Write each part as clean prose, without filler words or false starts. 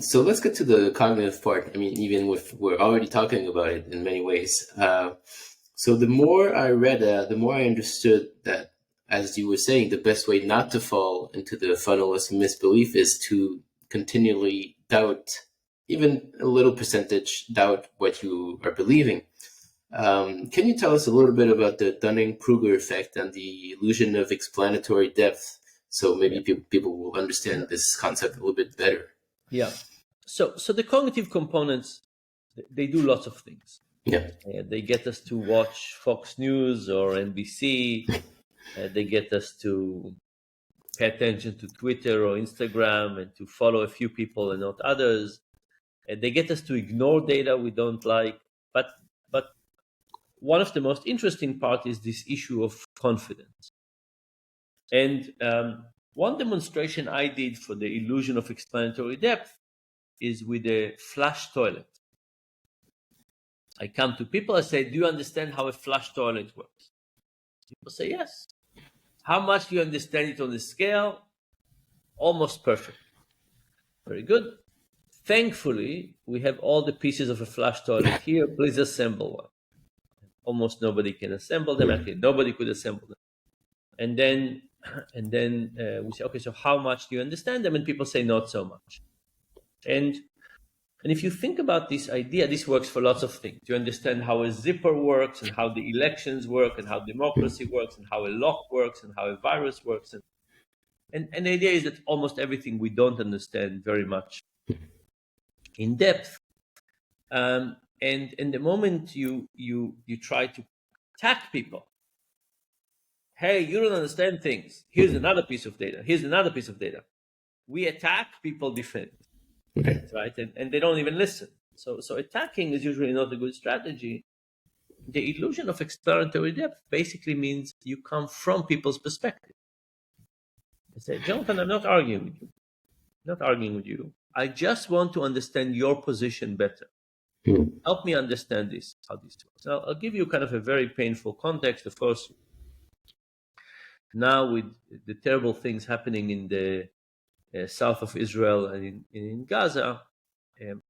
So let's get to the cognitive part. I mean, even with we're already talking about it in many ways. So the more I read, the more I understood that, as you were saying, the best way not to fall into the funnel of misbelief is to continually doubt, even a little percentage, doubt what you are believing. Can you tell us a little bit about the Dunning-Kruger effect and the illusion of explanatory depth? So maybe people will understand this concept a little bit better. Yeah. So the cognitive components, they do lots of things. Yeah. They get us to watch Fox News or NBC. They get us to pay attention to Twitter or Instagram and to follow a few people and not others. They get us to ignore data we don't like. But one of the most interesting part is this issue of confidence. And one demonstration I did for the illusion of explanatory depth is with a flush toilet. I come to people, I say, do you understand how a flush toilet works? People say, yes. How much do you understand it on the scale? Almost perfect. Very good. Thankfully, we have all the pieces of a flush toilet here. Please assemble one. Almost nobody can assemble them. Actually, nobody could assemble them. And then we say, okay, so how much do you understand them? And people say, not so much. And if you think about this idea, this works for lots of things. You understand how a zipper works and how the elections work and how democracy works and how a lock works and how a virus works. And the idea is that almost everything we don't understand very much in depth. And the moment you try to attack people, hey, you don't understand things. Here's another piece of data. Here's another piece of data. We attack, people defend. Right? And they don't even listen. So attacking is usually not a good strategy. The illusion of explanatory depth basically means you come from people's perspective. I say, Jonathan, I'm not arguing with you. Not arguing with you. I just want to understand your position better. Help me understand this, how this works. Now, I'll give you kind of a very painful context. Of course, now with the terrible things happening in the south of Israel and in Gaza,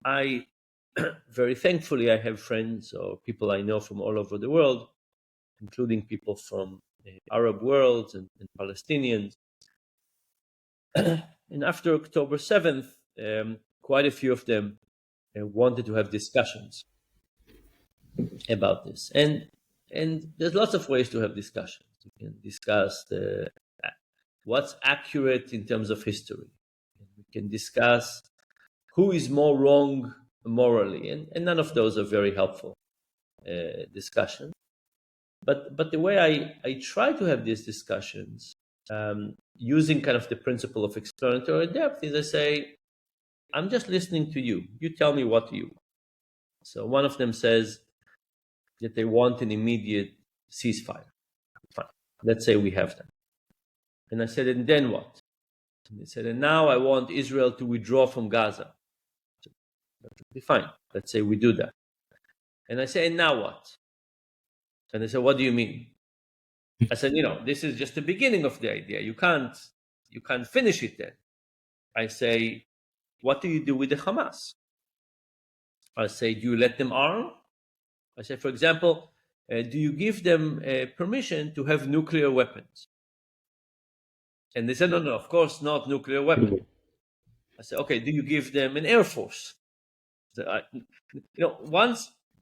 I very thankfully I have friends or people I know from all over the world, including people from the Arab world and Palestinians. And after October 7th, quite a few of them wanted to have discussions about this. And there's lots of ways to have discussions. You can discuss what's accurate in terms of history. We can discuss who is more wrong morally, and none of those are very helpful discussions. But the way I try to have these discussions, using kind of the principle of explanatory depth, is I say, I'm just listening to you. You tell me what you want. So one of them says that they want an immediate ceasefire. Fine. Let's say we have that. And I said, and then what? And they said, and now I want Israel to withdraw from Gaza. So, that would be fine. Let's say we do that. And I say, and now what? And they said, what do you mean? I said, this is just the beginning of the idea. You can't finish it then. I say, what do you do with the Hamas? I say, do you let them arm? I say, for example, do you give them permission to have nuclear weapons? And they said, no, of course not nuclear weapons. I said, okay, do you give them an air force? So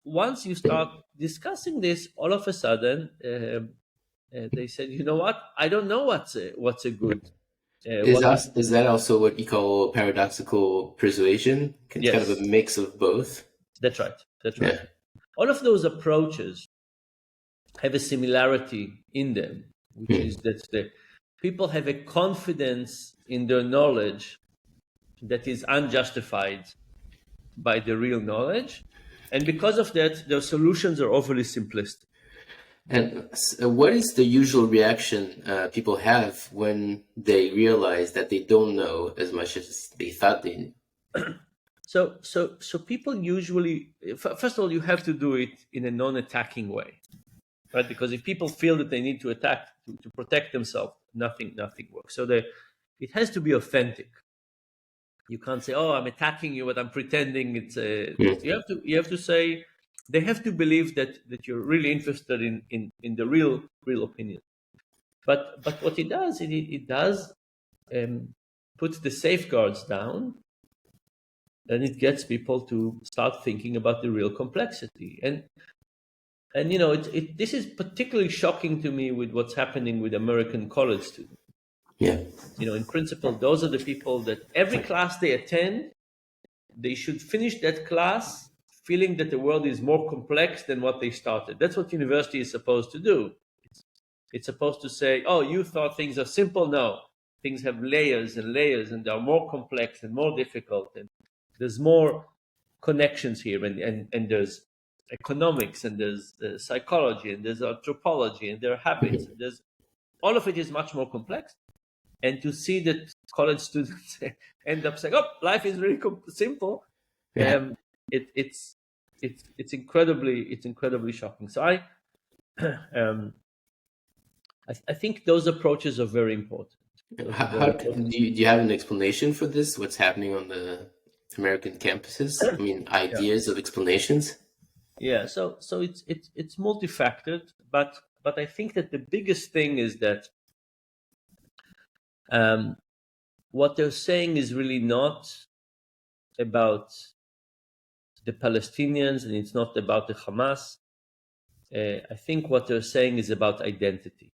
once you start discussing this, all of a sudden, they said, you know what? I don't know what's a good. Is that also what you call paradoxical persuasion? Yes. Kind of a mix of both? That's right. Yeah. All of those approaches have a similarity in them, which is that people have a confidence in their knowledge that is unjustified by the real knowledge. And because of that, their solutions are overly simplistic. And what is the usual reaction people have when they realize that they don't know as much as they thought they knew? So people usually, first of all, you have to do it in a non-attacking way, right? Because if people feel that they need to attack to protect themselves, nothing works. So it has to be authentic. You can't say, "Oh, I'm attacking you, but I'm pretending it's this." Mm. You have to say they have to believe that you're really interested in the real opinion. But what it does, it does put the safeguards down, and it gets people to start thinking about the real complexity. And you know, this is particularly shocking to me with what's happening with American college students. Yeah. You know, in principle, those are the people that every class they attend, they should finish that class feeling that the world is more complex than what they started. That's what university is supposed to do. It's supposed to say, "Oh, you thought things are simple. No, things have layers and layers, and they're more complex and more difficult, and there's more connections here, and there's economics, and there's psychology, and there's anthropology, and there are habits, and there's all of it is much more complex." And to see that college students end up saying, "Oh, life is really simple," Yeah. um, it's incredibly shocking. So um, I think those approaches are very important. Those are very important. Do you have an explanation for this? What's happening on the American campuses? I mean, Yeah, ideas of explanations? yeah. So it's multifactored, but I think that the biggest thing is that um, what they're saying is really not about the Palestinians, and it's not about the Hamas. I think what they're saying is about identity.